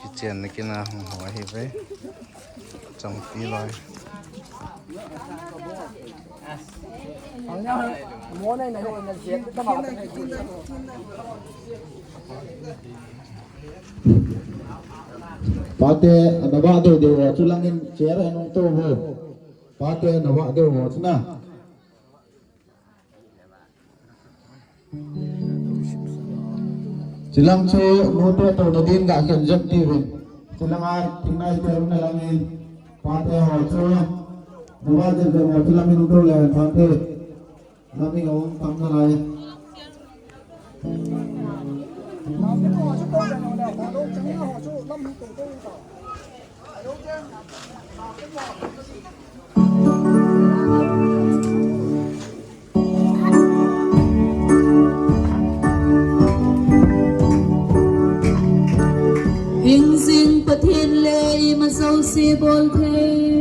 Kitchen này kia nào hỏi thì với trong tí rồi Pate nawa do dewa tulangin chair anong to ho pate nawa do ho na silang cho note to nadin ga kyan jam ti rin silang a tinay chair na langin pate ho cho nawa do dewa tulangin to le pate laming ong tam na lai hình sinh bất thiên lệ mà sâu si bồn thế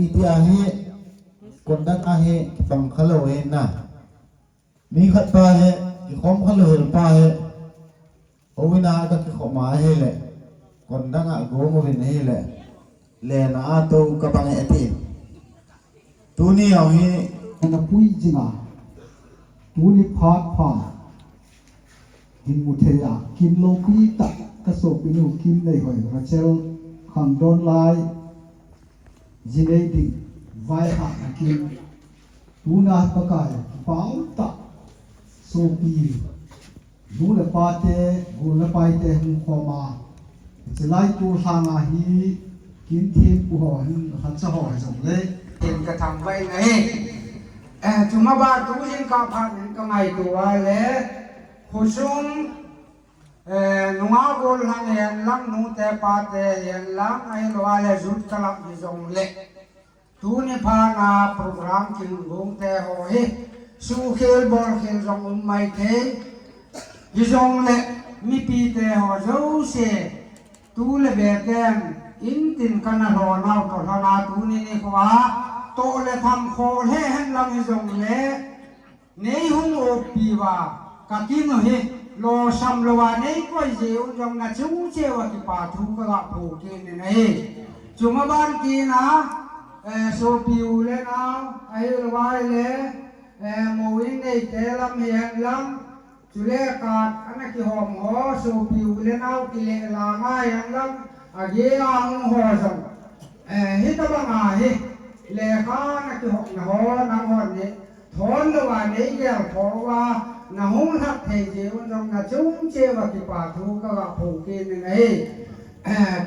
itiahe kondak ahe bang khalo he na mi khat pa he ki khom khalo he pa he owina ka ki khoma he le kondak a go mo vin he le na to ka bang eti tu ni au he na pui jina tu ni phat pha hin mu the ya kin lo pi ta ka so pinu kin nei hoi rachel kham don lai Jinei vai ha akin tuna pakai pau ta sopi dule pate gule paite hum khoma chelai tu hanga hi kin thim pu ho hin han sa ho jong le tiền ka tham vai nei chuma ba tu hin ka phan ka ngai tu wa le khusum nunga gol hang yan lang nu te pa te yan lang ai lo ale zut kalap ni jong le tu ni pha na program king bung te ho hi su khel bol khel jong mai the hi jong le mi pi te ho zo se tu le be kem in tin kana ho nau to na tu ni ni kwa to le tham kho he han lang hi jong le nei hung o pi wa ka ki no hi lo sam lo wa nei koi jeu jong na chu cheu ki pa thu ka ga phu ki ne nei chuma ban ki na so piu le na ai lo wa le mo win nei te lam hian lam chu le ka ana ki hom ho so piu le na ki le la nga yang lam a ge ang ho jong hi ta ba nga hi le ka na ki hom na ho na ho ni thon lo wa nei ge tho wa na hung hak thei je un jong na chung che wa ki pa thu ka ga phu ki ni nei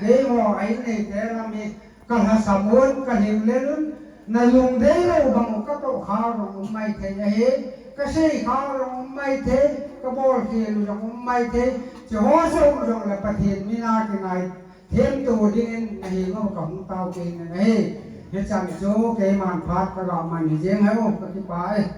ke mo ai nei te la mi ka ha samun ka him le lun na lung de lo bang ka to kha ro mai the he ka sei kha ro mai the ka bol ki lu jong mai the che ho so jong la pa thien mi na ki nai thêm tu đi nên hi ngô cổng tao kia này hết chẳng số cái màn phát cái gọi màn gì riêng hay không cái bài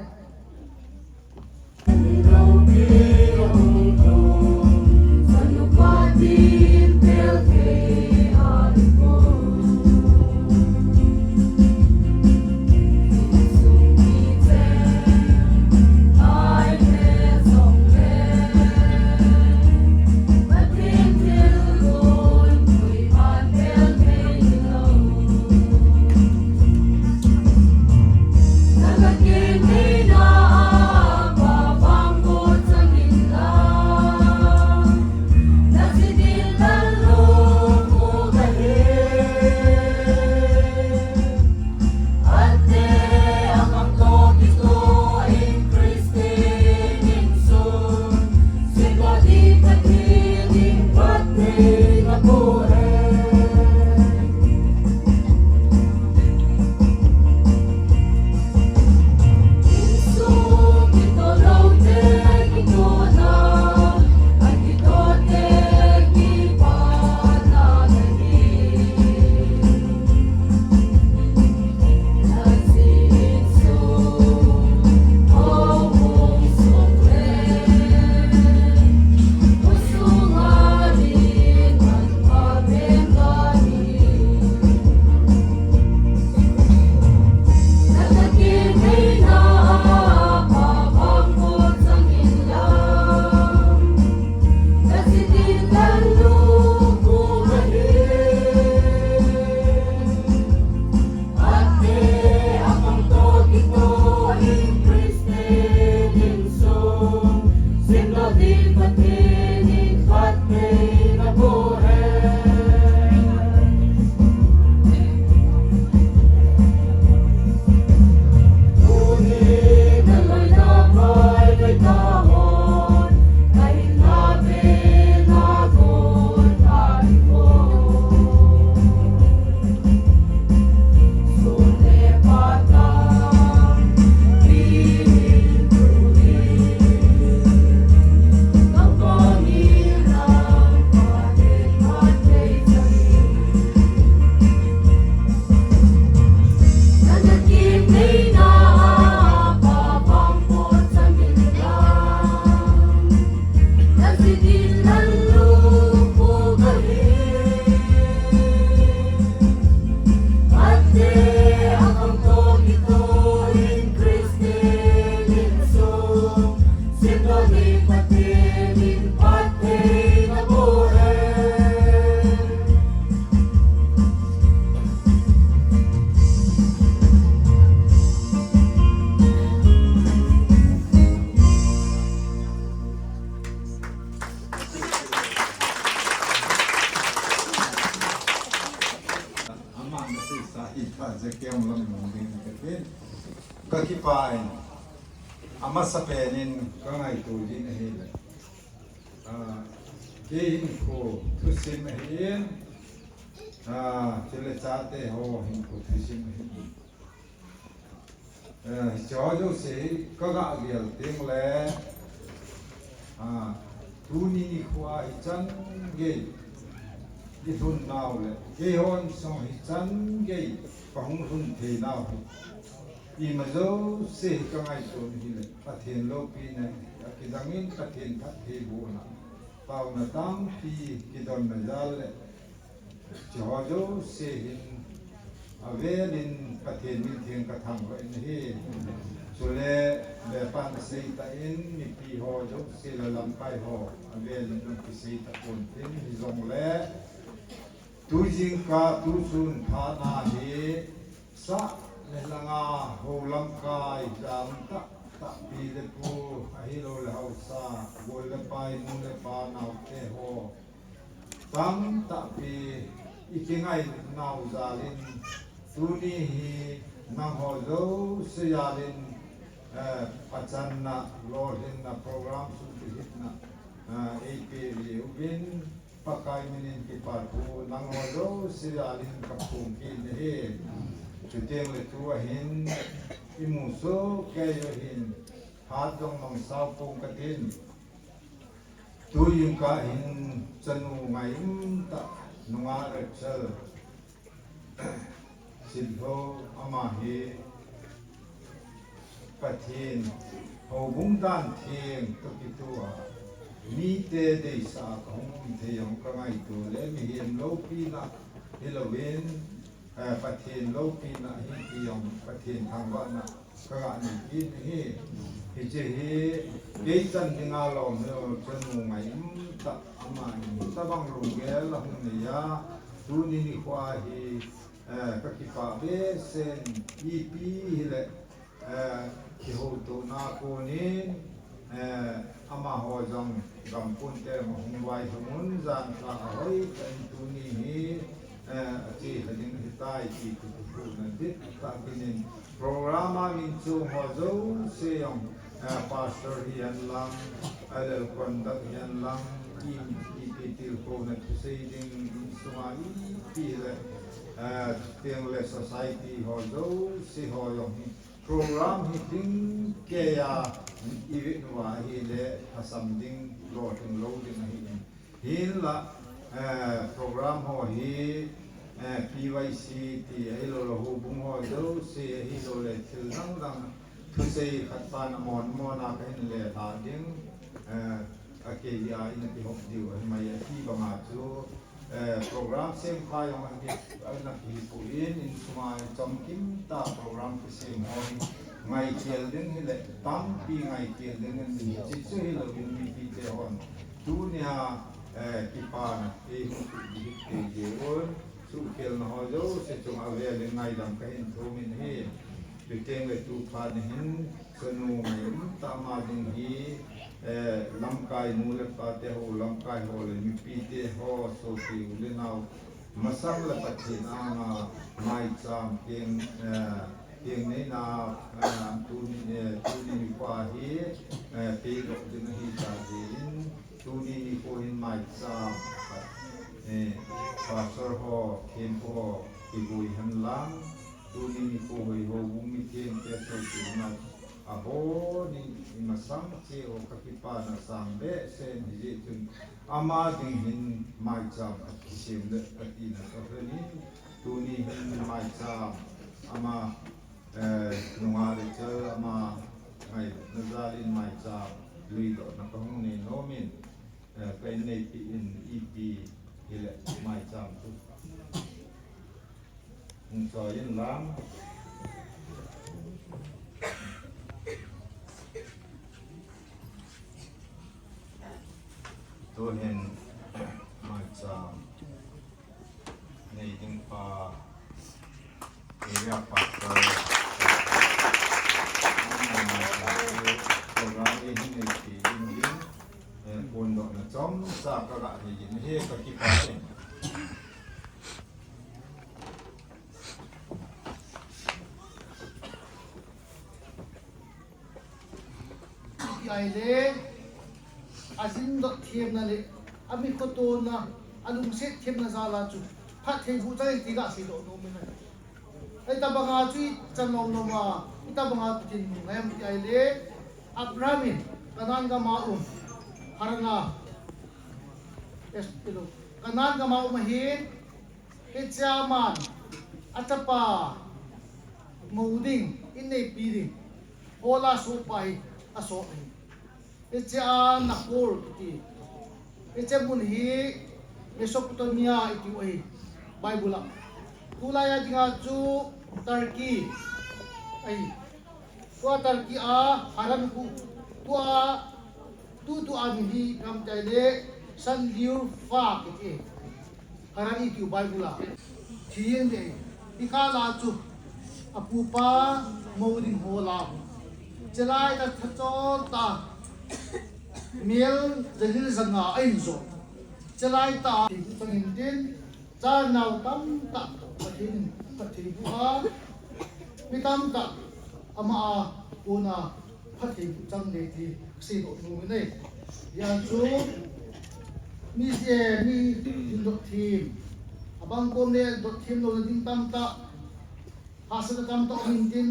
ก็ที่ไปอามาสเปนินก็ไงตัวดินเฮลเกี่ยงโคทุสิมเฮียนเจริญชาติโหหินโคทุสิมเฮียนจอจุสิก็กะเกี่ยวเตียงเล่ทุนีขวาหิจันเกยที่ทุนนาวเลยเกี่ยวนสองหิจันเกยฟังทุนเทนาวอีมาโจเสกก็ไงตัวนี้เลยประเทศโลกีเนี่ยกิจการประเทศพัฒน์บูนะเป่าหน้าตั้งปีกิจการไม่ได้เลยจอโจเสหินเวลินประเทศมิเทียงกระทำไว้นี่ส่วนแบบปันเสตอินมีปีหอโจเสลลำไปหอเวลินพิเศษคนที่มีทรงเล่ตุจิงกาตุสุนฐานาเฮสะเลลังอาโหลังกายจามตะตะปีเลปูอหิโลเลหาสาโกเลไปนุเลปานาวเตโหตัมตะปีอีกไงนาวจาลินตุนีฮีนางโฮโจสยาลิน ปัจจันนะโลหินนะโปรแกรมสุดฮิตนะAP วินปากายมินินกิปาร์ตูนังวโดสิราลินกับปุ่มกินเฮจุดเดียงเลยตัวหินอิมุโซแกยหินหาดงมังสาวปงกตินตัวยุงกาหินจนูไงตะนัวเอชลสิลโฮอามาฮีปะเทียนโฮบุงดันเทียงตุกิตัวมีเตเดสาของเทียงกระไงตัวและมีเห็นโลปีนะฮิโลเวนปะเทียนโลปีนะฮิเทียงปะเทียนทางบ้านนะกระไงกินฮิเจฮิเกจันทิงาลอมเนอจนูไงตะอามาฮีตะบังลุงเกลหุนยาตูนินิควาฮีก็คิดว่าเบสเซนอีพีเลที่หูตัวนาโกนินอามาหัวจังกำปุ่นเตมหงไว้สมุนจันทราเอาไว้เป็นตัวนี้ที่ให้ดึงให้ตายที่ทุกคนนั้นดิตั้งที่นี่โปรแกรมมินซูหัวเจ้าเสียงพาสเตอร์เฮียนลังคนดักเฮียนลังอีพีที่โคนัทเสียงสมัยปีเลยเตียงเลสไซตี้หัวเจ้าเสียหัวยงโปรแกรมฮิตติ้งเกียร์อีวิทว่าฮิเลฮัสซัมดิ้งโหลดถึงโหลดดิ้งฮิลละโปรแกรมหัวฮิPYC ที่ฮิโลโลหูบุ้งหัวเจ้าเสียฮิโลเลทิลดังทุเสียขัดปานมอนนักฮิเลหาดิ้งเกียร์อินที่หกดิวให้มาที่บางอาจูโปรแกรมเสียงพายของนักฮิปโปอินสมัยจำกิมตาโปรแกรมที่เสียงหอยไงเกี่ยวดึงฮิเลตั้มปีไงเกี่ยวดึงนั้นจิตสุฮิโลวินมีปีเจฮอนดูเนี่ยที่ปานที่เกี่ยวสุเกี่ยวนะฮะโจ้เสจงเอาเวลไงดังกันทุมินฮีดูเต็งเลยตูพานหินสนุไงตามาดึงฮีลำกายนูเลปาเตโฮลำกายโฮเลมีปีเตโฮโซฟีอุเลนาวมาสังเลปัจจินามาไม่จำเพียงนี้นาตูนีมีควาฮีปีกดึงฮีจาดินตูนีมีโคหินไม่จำภาษาโฮเขียนโฮอีบุยหันลังตูนีมีโคหิโฮบุมิเทียนเตโซตินาอาโบนี่มาสังเจโอคกิปานาสังเบเซนฮิจิตุนอามาดิงหินไม่จำคิเชมเลปฏินาโซเฟนีตูนีหินไม่จำอามานุอาริเจออามาไงนาซาลินไม่จำลุยดอกนักฮงนี่โนมินเป็นในปีอินอีปีฮิเลไม่จำทุกจอยินล้ำตัวเห็นมาจากในดินป่าเอเรียป่าเกิดตัวเราเองในปีดินบนดอกนะจอมสากกระดิ่งเฮกกิปาเองใหญ่เลยอาซินดักเทียมนั่นเลยอามีคนโตนะอาลุงเซ็ตเทียมนั่นซาลาจูพัดเทียมผู้ใจตีกาสิโดนโนมินะไอ้ตาบังอาจุยจันนมโนมาไอ้ตาบังอาจุยนี่ไงใหญ่เลยอับรามินกันนันกามาฮาร์นาเอสติโลกันนันกามามาฮินเอจามันอัตปามูดิงอินเนปีดิงโอลาสุไปอาโซเอเจ้านักโอลที่เจ้าบุญฮีเมโสโปเตเมียอีกที่ว่าไบเบิลตุลายดิ่งจูตุรกีไอ้ตัวตุรกีฮารันกูตัวอามินีกำใจเล่ซันดิวฟ้าเก๋ฮารันอีกที่ไบเบิลที่ยังเด็กที่ข้าลาจูอภูปาโมดินโฮลาจะไล่ตัดทัศน์ตาเมียลจะหิ้งสังหารอินโซจะไล่ตาตั้งหินดินจานนาวตั้มตะปะทินบัวมีตั้มตะ ama una phathi chang le ti si do nu nei ya chu mi je mi din do team abang kom le do team lo ding tam ta hasa tam ta min tin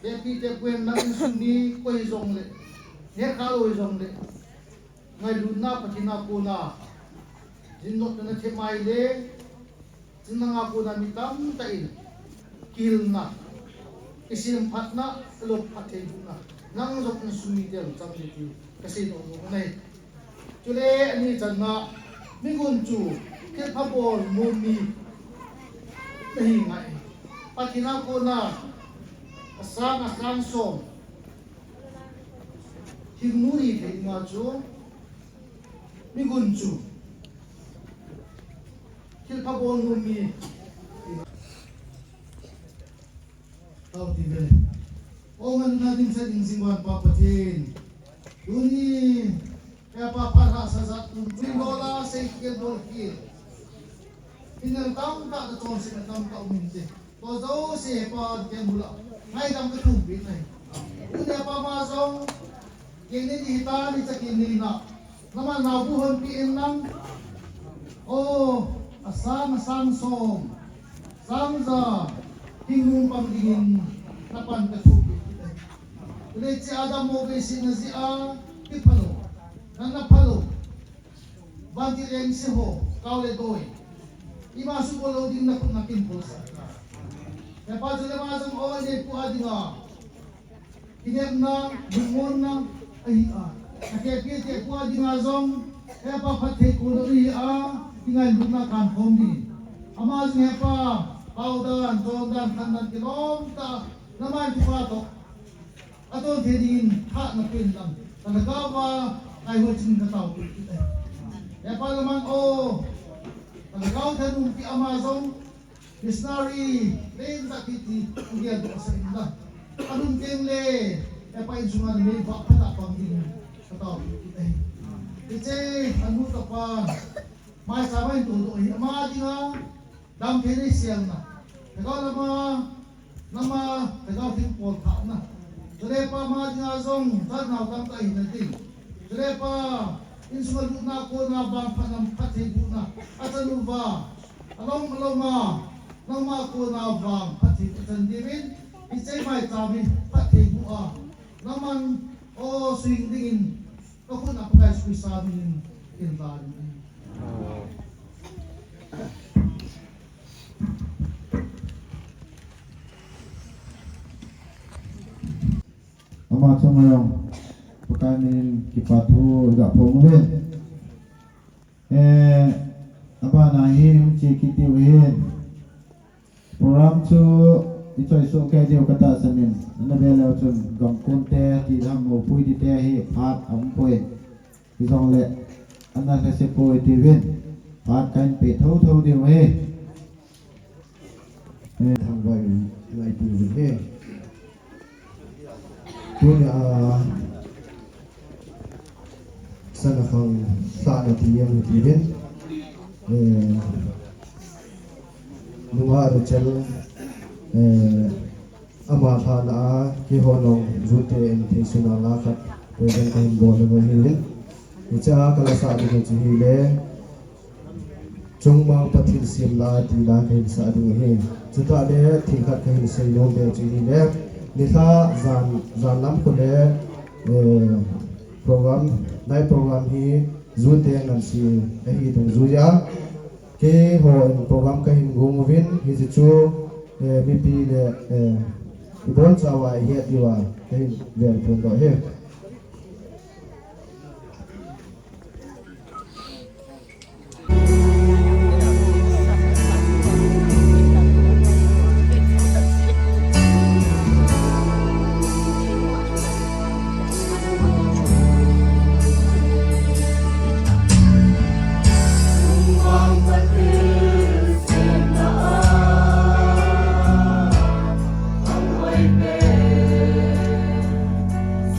le pi te kwen na suni koi zong le ne ka lo zong le ngai lu na patina ko na din do na the mai le tin nga ko na mi tam ta in kil na isim phatna lo phathe na nang jok na suni te chang le ti kasi no no nei chule ani channa mi gun chu ke phabol mo mi nei ngai patina ko na asang som himuri the ma chu mi gun chu ke phabol mo mi tao ti ve o man na din sa ding singwan pa patin uni ya pa para sa sa bola se ke bol ki inal tam ta da ton se tam ta uminte to zo se pa ke mula ngai dam ka tu bi nai uni pa ma zong ye ni di ta ni sa ki ni na nama na bu hon pi en nam o asam som sam za tingum pam dingin napan ka tu le si Adam mo be si na si a pipalo na palo banti reng si ho kaule doi ima su bolo din na kun nakin pulsa ya pa jule ma sam o ne pu adinga kinem na bumon na ai a ke ke te pu adinga zong ya pa phathe ko ri a tingal luna kan khom di amaz ne pa paudan jondan khanan kilom ta naman tu pa to aton thedin tha na pin lam ta ka wa ai ho chin ka tau ki ya pa lamang o ta ka thanum ki amazon missionary len ta ki ti ngia do sa inda anum ken le ya pa insungan me ba pa ta pang din ka tau ki che anu ta pa mai sa mai tu do ma dinga dam thene siang na ta ka lama nama ta ka tin pol tha na jure pa ma dinga zong ta na tam ta in ti jure pa in sungal na ko na bang pa nam phathe bu na atanu ba along aloma nang ma ko na bang phathe tan divin isai mai ta mi phathe bu a naman o swing dingin ko kun na pa sui sa min in ba ama chongyong pakanin kipatu ga pomwe apa nahi unchi kiti wen program chu ichoi so ke dio kata sanin na bela chun gam konte ti ram mo pui di te hi phat am poi ti song le anna ka se poi ti wen phat kan pe thau thau dio he thang vai ngai tu he Pun sana khang sana tiyam tibin nuwa rachel ama thana ki honong jute en thesuna la khat present time bol mo hilin icha kala sa du chi hile chungma pathil sim la ti la khin sa du he chuta le thikhat khin sei no be chi hile nitha zan lam ko le program nai program hi zute nan si hi tung zuya ke ho program ka hin gumwin hi chu bp le ibon chawa hi diwa ke ver pun do he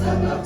Sana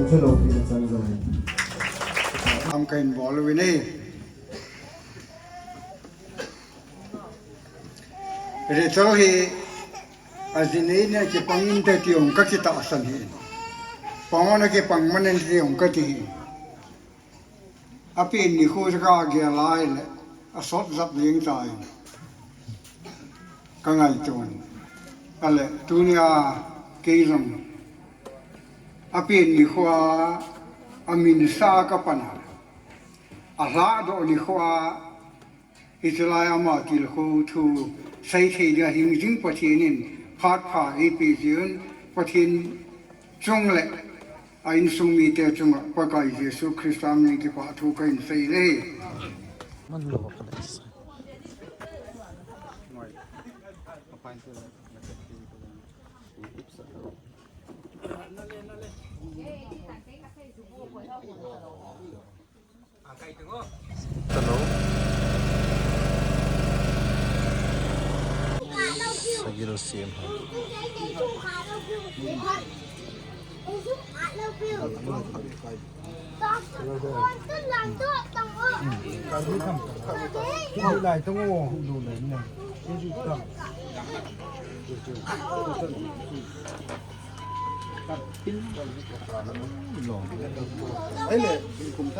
chu lo pi chan zo am kain bol wi nei re chol hi azine ne ke pangin te tiong ka ki ta san hi pangona ke pangmanen tiong ka ti api ni khu ka ge lai le a sot zap ling tai ka ngai ton ale tunia ke rong api ni khwa amin sa ka pana ara do ni khwa Israel ama til khu thu sai thei dia hing jing pathin phat pha e pi jun pathin chung le ain sung mi te chung pa kai Jesu Christam ni ki pa thu kai sai leมันหลอกกันเลยตลกสกิลเสียมครับ来等我路人呢，这就到。哎嘞，你公他，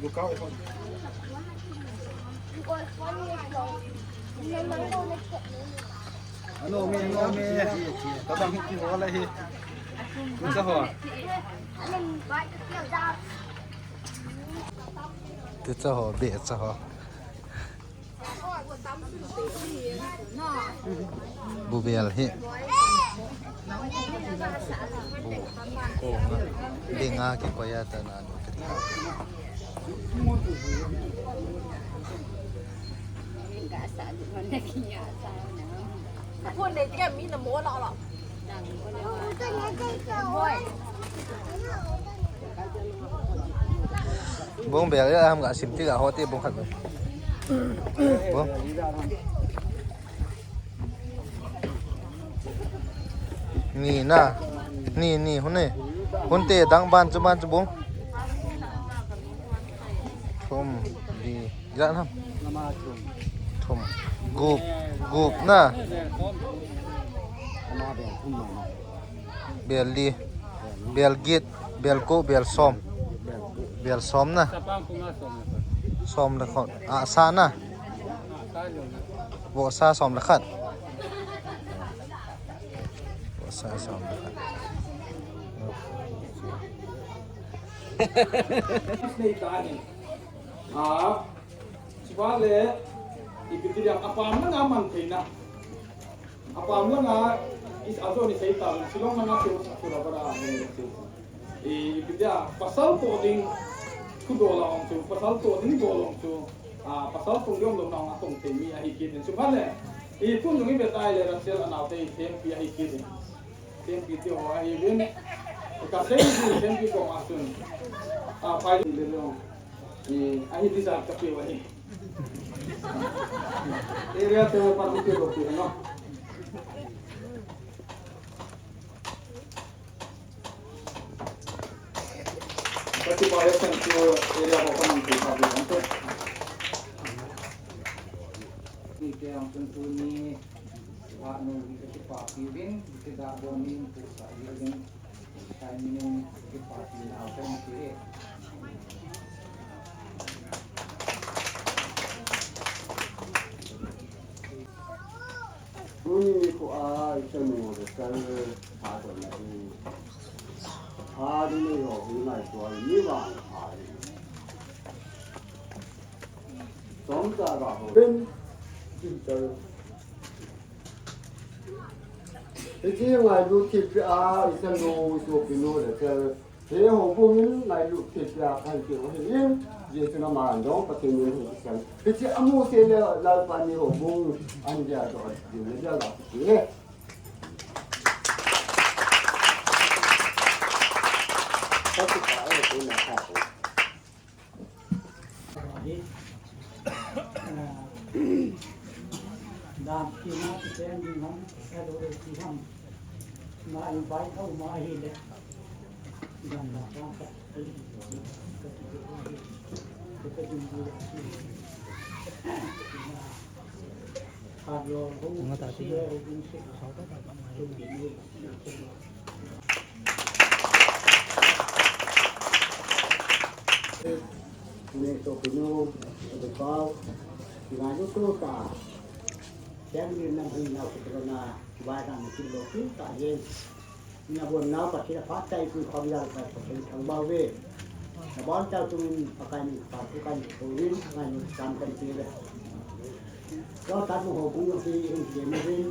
不搞一番。Ano mi, tabang hiti mo wala hi. Kunsa ho? Tita ho, beta ho. Bubel hi. Binga ki koya ta na ano kri. Quân này cái mình là múa lọ lọ. Bông bèo ra ham gạ xìm tí gạ hoa tiếp bông khẩn rồi. Bông. Nì na, nì hôm nay, hôm tê đang ban cho bông. Thôm đi dạn không? Thôm gục na. Bèl đi, bèl git, bèl cô, bèl xóm na, xóm là khẩn, xa na, bộ xa xóm là khẩn, bộ xa xóm là khẩn. Sebalik itu dia apa mana aman kena apa mana is azo ni saya tahu silong mana sudah pada itu dia pasal coding kudolang tu pasal coding dolong tu pasal pengyong long nang atong temi ahikin sebalik itu nungi betai le rasel anau tei tempi ahikin tempi tu ahikin kasih ni tempi kau asun pai di lelong ahit di saat kapi wahi area tu paling tu lopi no tapi bayar sentuh area apa nanti pakai nanti ni ke yang sentuh ni wak nu kita pakai bin kita bonin pusat bin kain minum kita pakai auto mesti Uni ko ai chanu de kan ha do na ni ha du ni ho hu nai so ni ba ha som ta ba ho ben ji ta e ji ngai lu ki a chanu so pi no de ka he ho bu min nai lu ki a kan ki ho yin je tuna ma ndo pa ke ni ho san ke ji amu se le la pa ni ho bu an ja do ji le ja la ki ta ki ka ai ko na ka ko đàn khi nó thì em đi nắm xe đồ để thì không มาอีใบเข้ามาเห็นเลยยังหลับว่าจะก็ดูดูผ่านรอเขาเชื่อดูเช็คเขาก็แบบมาดูดีเลยเนี่ยตัวพี่น้องตัวเขางานยุคลูกตาแจ้งยืนนั่งให้เราพิจารณาว่าทำกินโลกิตาเย็นนาบนน้าปฏิภาณใจคือความยาวไปเป็นทางเบาเวแต่บ้านเจ้าตุนประกันปากประกันโควิดงานจำกันทีเลยก็ตัดหัวกุ้งที่เองเขียนมาเอง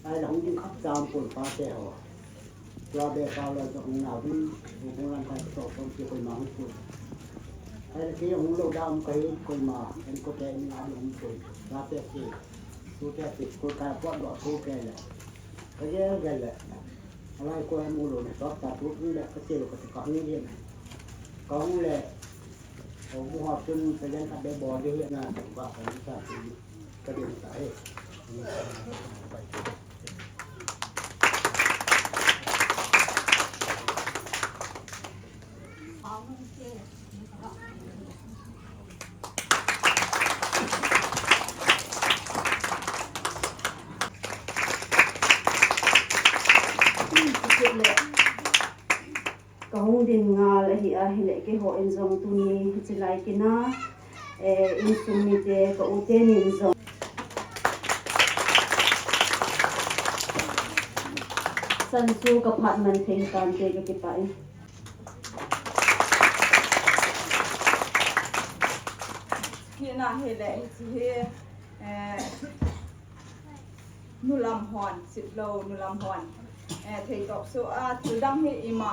ไอ้หลังยิ่งขับจามปวดฟ้าแก้วเราเบะเราเราจะของหนาวที่หัวกุ้งร่างกายตกต้องเกี่ยวกับมาให้ปวดไอ้ที่ของเราดำไปคนมาเป็นก็แก่นี่เอาลงปวดฟ้าแก้วตัวแก่ติดคนกายปวดดอกตัวแก่เลยก็แย่กันแหละอะไรก็ให้มูลเนี่ยก็ตัดทุกนี่แหละก็เจอกับกองนี่เองกองนี่แหละผมหอบจนไปเล่นกับเบย์บอลเยอะๆนะผมว่าผมจะกระเด็นสายकहूँ दिन ngal hi a hele ke ho en zong tu ni chilai kina in sumi te ka ute ni zong san su ka phat man theng tam te ka ki pai kina hele hi nulam hon sitlo nulam hon thei tok so a tudam hi ima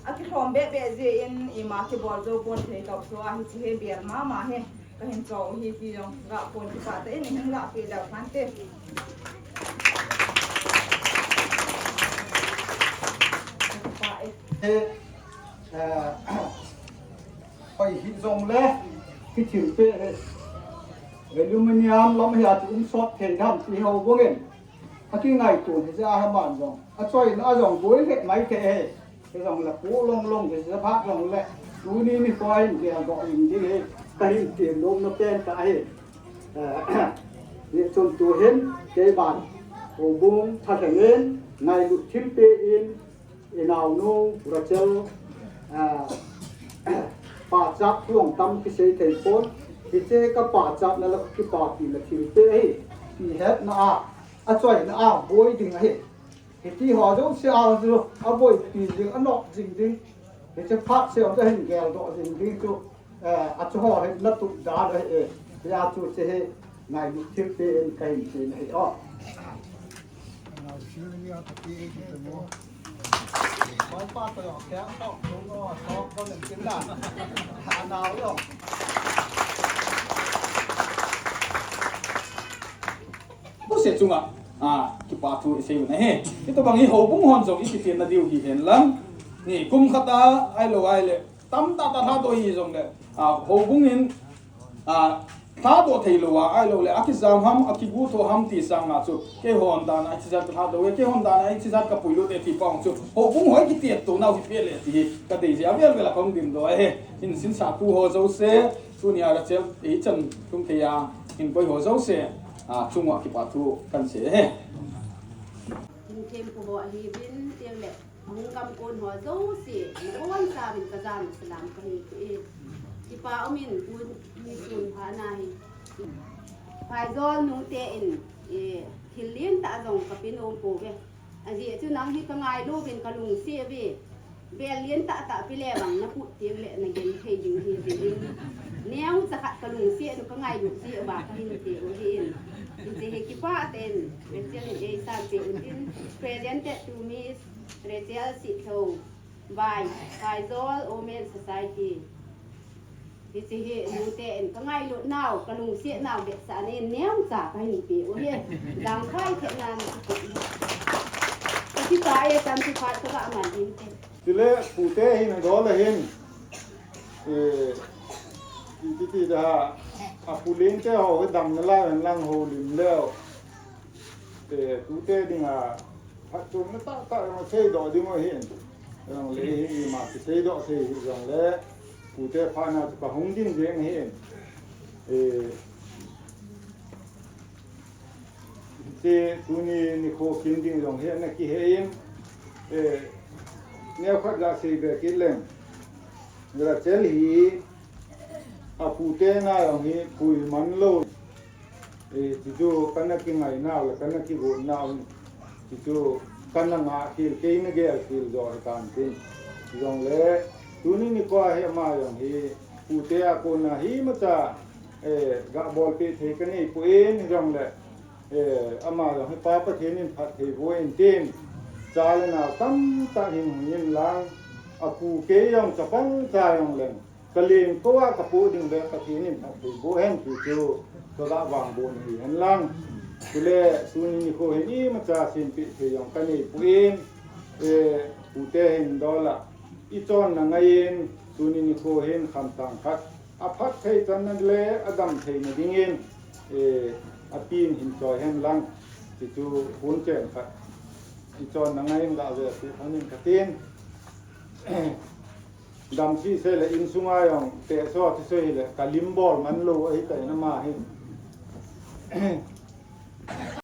aki thom be je in ima ki bol zo bon thei tok so a hi chi he bial ma he ka hin chaw hi ti jong ga pon ki pa te ni hin ga pe da phan te ไปหินทรงเลยที่ถือเป๊ะเลยเอลูมิเนียมล้อมเหตุซอดเททำที่เขาพวกเองอาที่ไงตัวที่จะอาบ้านจงอาช่วยน่าจงบุ้ยเหตุไม่เทที่จงละปูลงที่จะพักลงเลยดูนี่มีคอยเกี่ยวกับอินที่เลยแต่หินเตียนลมนับเป็นแต่เนี่ยจนตัวเห็นเจ็บบ้านโอ้บุ้งทัดเงินในลุทิมเปอินนาวนูระเจลป่าจับช่วงตั้มที่เสียเทปนที่เจก็ป่าจับนั่นแหละที่ป่าตีละทิมเปที่เฮ็ดน่ะช่วยน่ะบวยดึงเฮ็ดที่หอจงเสียเอาจุบวยตีดึงอันนอกจริงเฮ็ดจะพักเสียจะเห็นแก้วดอกจริงจุจะห่อเฮ็ดนัดตุดาเลยยาจุเสียในลุทิมเปเองใครเสียให้อ้อเราชื่อเนี่ยตะกี้ที่จะมั้งวันป้าตัวแข็งต้องลงก็ชอบก็หนึ่งกินได้หาดาวหรอกผู้เสียจุงกิปาทูเสียอยู่ไหนที่ตัวบางทีหัวปุ้งหอนส่งอีกทีนั่นเดียวที่เห็นลังนี่กุมขตาไอ้โลไอ้เลยตั้มตาท่าตัวอีส่งเลยหัวปุ้งเห็นท่าตัวเทโลไอ้โลเลยอากิจามฮัมอากิกูโตฮัมตีสังอาจุเกี่ยหอนตาไอ้ที่จัดท่าตัวเกี่ยหอนตาไอ้ที่จัดกับปุ๋ยลูเตที่ฟองจุหัวปุ้งหัวกิเตียตัวน่าที่เปรี้ยเลยที่กระดิ่งเสียเวลาของดิ่มตัวหินสินสากูหัวเจ้าเสียช่วงนี้เราเจ้าอีจันทุ่งเทียหินไปหัวเจ้าเสียช่วงว่ากิปาทูกันเสียทิมเทมผู้บ่ฮีบินเตียงแหละมุงกำโกนหัวเจ้าสิมันวันซาบินกระจานสลามกันนี่ที่ป่าเอามินปูนมีปูนผานายภายจอนนุ่งเตอินทิลเลียนตาจงกับเป็นองค์ปู่เว้อันนี้ชื่อนังที่กงายดูเป็นกะลุงเสียเว้เบลเลียนตาไปแล้วบังนะพูดเตียงแหละในเย็นเฮยิงเฮยิงแนวจะขัดกะลุงเสียดูกงายดูเสียบากหินเตียงหินจะเฮกิป้าเต็นเป็นเจ้าเอซานเตียงหินเพรเดนเตตูมิสเรเจลสิโตบายภายจอนโอเมนสไซตี้ที่สิเฮดูเตนก็ง่ายลุนาวกระลุงเสียนาวเด็กสาเนเนี้ยจากให้หนีปีโอ้ยดังไข่เทนานที่ตายจำที่พัดก็ว่ามันดีทีเล่ปูเต้หินร้อนเลยหินที่จะปูลิงแก้วก็ดำนั่นแหละลังโหลิมแล้วปูเต้ดิ่ง พัดจุ่มตามาใช้ดอกดิมาเห็นรองเลยมาใช้ดอกใช้รองเลยผู้เจ้าพานาจะหงดินเจียงเห็นเจ้าตัวนี้โคกินดินรองเห็นนักขี้เห็นเนี่ยขัดกาสีเบกิเลนเวลาเจลฮีอาผู้เจ้าน่ารองเห็นผู้มันโลที่จูกันนักกินไงน่าเลยกันนักกินบุญน่าที่จูกันนักงาคิลเกย์นี่เกย์คิลจอดกันทิ้งรองเลยตัวนี้ก็ให้มาอย่างฮีผู้เจ้าคนน่ะฮีมาจากับบอลไปเทกันนี่ผู้เองรองเลยอามาอย่างให้ป้าประเทศนี้พัดเทบุญเต็มจาเลน่ะตั้มตั้งหินหินล้างอาผู้เกย์ยังจะฟังใจยังเลยกะเลงก็ว่ากระปูดึงเลยประเทศนี้พัดเทบุญเห็นที่จูก็ได้วางบนหินล่างก็เลยตัวนี้ก็เห็นนี่มันจะสิ่งปิดเสียงกันนี่ผู้เองผู้เตเห็นดอลละอีจอนนั่งเองตัวนี้ก็เห็นคำต่างพัดอภัดเทจันนั่นเลยอดัมเทนดิ่งเองอปีนหินจอยเห็นล่างที่จูหุ่นเจนพัดอีจอนนั่งเองก็เอาเลยที่เขานี่กระเทียนดำที่เสละอินสุงายองเตะซอที่เสละกะลิมบอลมันโลไอ้แต่น้ำมาเห็น